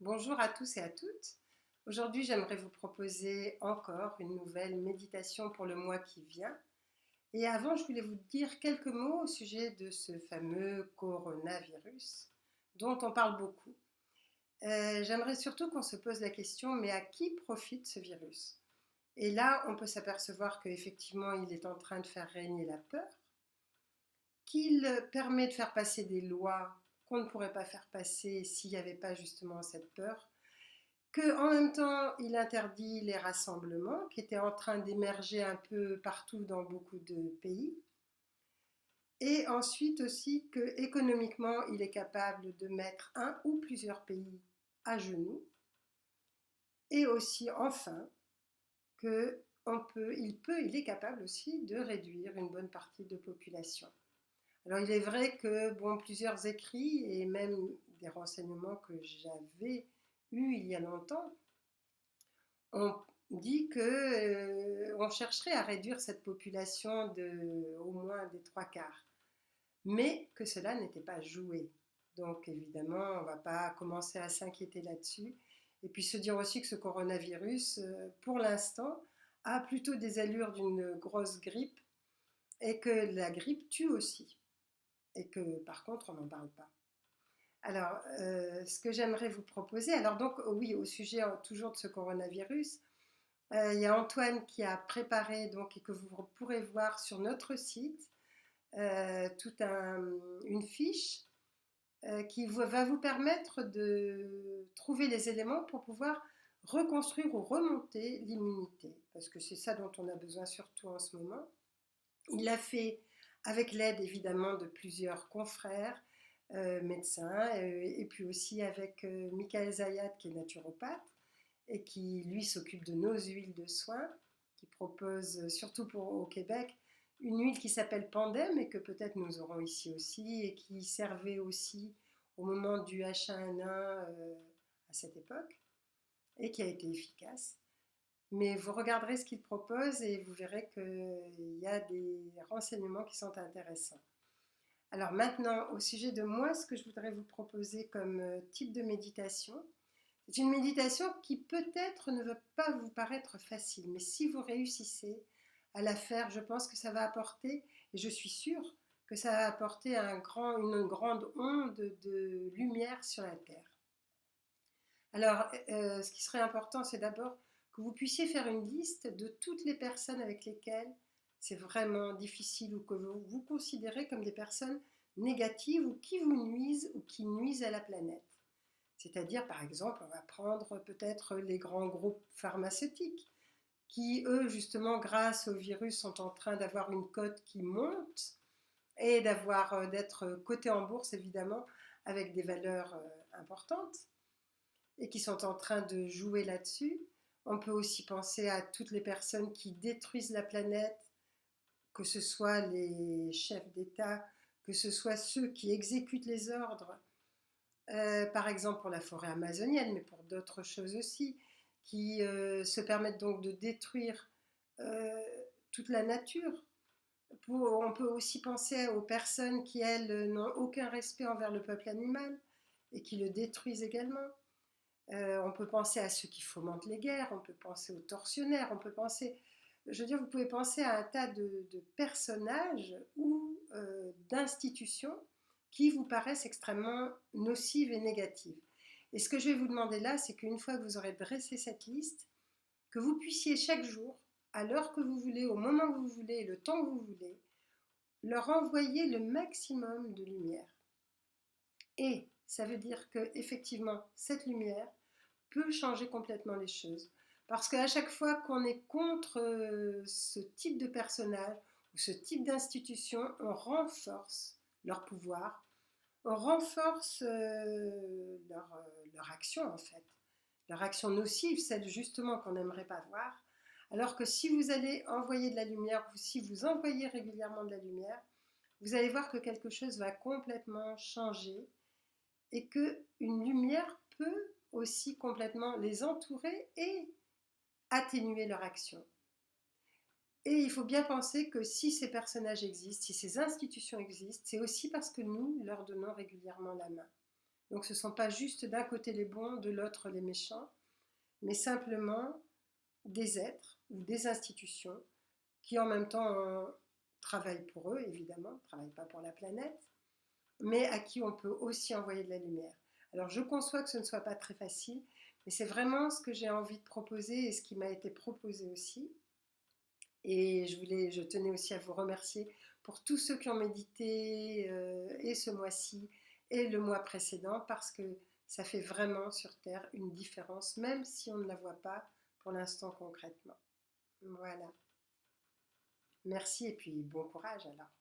Bonjour à tous et à toutes. Aujourd'hui, j'aimerais vous proposer encore une nouvelle méditation pour le mois qui vient. Et avant, je voulais vous dire quelques mots au sujet de ce fameux coronavirus dont on parle beaucoup. J'aimerais surtout qu'on se pose la question, mais à qui profite ce virus? Et là, on peut s'apercevoir qu'effectivement, il est en train de faire régner la peur, qu'il permet de faire passer des lois qu'on ne pourrait pas faire passer s'il n'y avait pas justement cette peur, qu'en même temps, il interdit les rassemblements qui étaient en train d'émerger un peu partout dans beaucoup de pays. Et ensuite aussi que économiquement, il est capable de mettre un ou plusieurs pays à genoux. Et aussi, enfin, que il est capable aussi de réduire une bonne partie de population. Alors il est vrai que plusieurs écrits et même des renseignements que j'avais eus il y a longtemps on dit que on chercherait à réduire cette population de au moins des trois quarts, mais que cela n'était pas joué. Donc évidemment, on ne va pas commencer à s'inquiéter là-dessus. Et puis se dire aussi que ce coronavirus, pour l'instant, a plutôt des allures d'une grosse grippe et que la grippe tue aussi. Et que par contre, on n'en parle pas. Alors, ce que j'aimerais vous proposer, alors donc oui, au sujet toujours de ce coronavirus, il y a Antoine qui a préparé donc, et que vous pourrez voir sur notre site toute une fiche qui va vous permettre de trouver les éléments pour pouvoir reconstruire ou remonter l'immunité, parce que c'est ça dont on a besoin surtout en ce moment. Il l'a fait avec l'aide évidemment de plusieurs confrères, médecins, et puis aussi avec Michael Zayat qui est naturopathe et qui lui s'occupe de nos huiles de soin, qui propose surtout au Québec une huile qui s'appelle Pandem et que peut-être nous aurons ici aussi et qui servait aussi au moment du H1N1 à cette époque et qui a été efficace. Mais vous regarderez ce qu'il propose et vous verrez qu'il y a des renseignements qui sont intéressants. Alors maintenant, au sujet de moi, ce que je voudrais vous proposer comme type de méditation, c'est une méditation qui peut-être ne va pas vous paraître facile, mais si vous réussissez à la faire, je pense que ça va apporter, et je suis sûre que ça va apporter une grande onde de lumière sur la Terre. Alors, ce qui serait important, c'est d'abord que vous puissiez faire une liste de toutes les personnes avec lesquelles c'est vraiment difficile ou que vous considérez comme des personnes négatives ou qui vous nuisent ou qui nuisent à la planète. C'est-à-dire, par exemple, on va prendre peut-être les grands groupes pharmaceutiques qui, eux, justement, grâce au virus, sont en train d'avoir une cote qui monte et d'être cotés en bourse, évidemment, avec des valeurs importantes et qui sont en train de jouer là-dessus. On peut aussi penser à toutes les personnes qui détruisent la planète, que ce soit les chefs d'État, que ce soit ceux qui exécutent les ordres, par exemple pour la forêt amazonienne, mais pour d'autres choses aussi, qui se permettent donc de détruire euh, toute la nature. On peut aussi penser aux personnes qui, elles, n'ont aucun respect envers le peuple animal et qui le détruisent également. On peut penser à ceux qui fomentent les guerres, on peut penser aux tortionnaires, on peut penser, je veux dire, vous pouvez penser à un tas de personnages ou d'institutions qui vous paraissent extrêmement nocives et négatives. Et ce que je vais vous demander là, c'est qu'une fois que vous aurez dressé cette liste, que vous puissiez chaque jour, à l'heure que vous voulez, au moment que vous voulez et le temps que vous voulez, leur envoyer le maximum de lumière. Et ça veut dire que effectivement, cette lumière peut changer complètement les choses. Parce qu'à chaque fois qu'on est contre ce type de personnage ou ce type d'institution, on renforce leur pouvoir, on renforce leur action en fait, leur action nocive, celle justement qu'on n'aimerait pas voir. Alors que si vous allez envoyer de la lumière, ou si vous envoyez régulièrement de la lumière, vous allez voir que quelque chose va complètement changer et qu'une lumière peut aussi complètement les entourer et atténuer leur action. Et il faut bien penser que si ces personnages existent, si ces institutions existent, c'est aussi parce que nous leur donnons régulièrement la main. Donc ce ne sont pas juste d'un côté les bons, de l'autre les méchants, mais simplement des êtres ou des institutions qui en même temps travaillent pour eux, évidemment, ne travaillent pas pour la planète, mais à qui on peut aussi envoyer de la lumière. Alors je conçois que ce ne soit pas très facile, mais c'est vraiment ce que j'ai envie de proposer et ce qui m'a été proposé aussi. Et je tenais aussi à vous remercier pour tous ceux qui ont médité et ce mois-ci et le mois précédent, parce que ça fait vraiment sur Terre une différence, même si on ne la voit pas pour l'instant concrètement. Voilà. Merci et puis bon courage alors.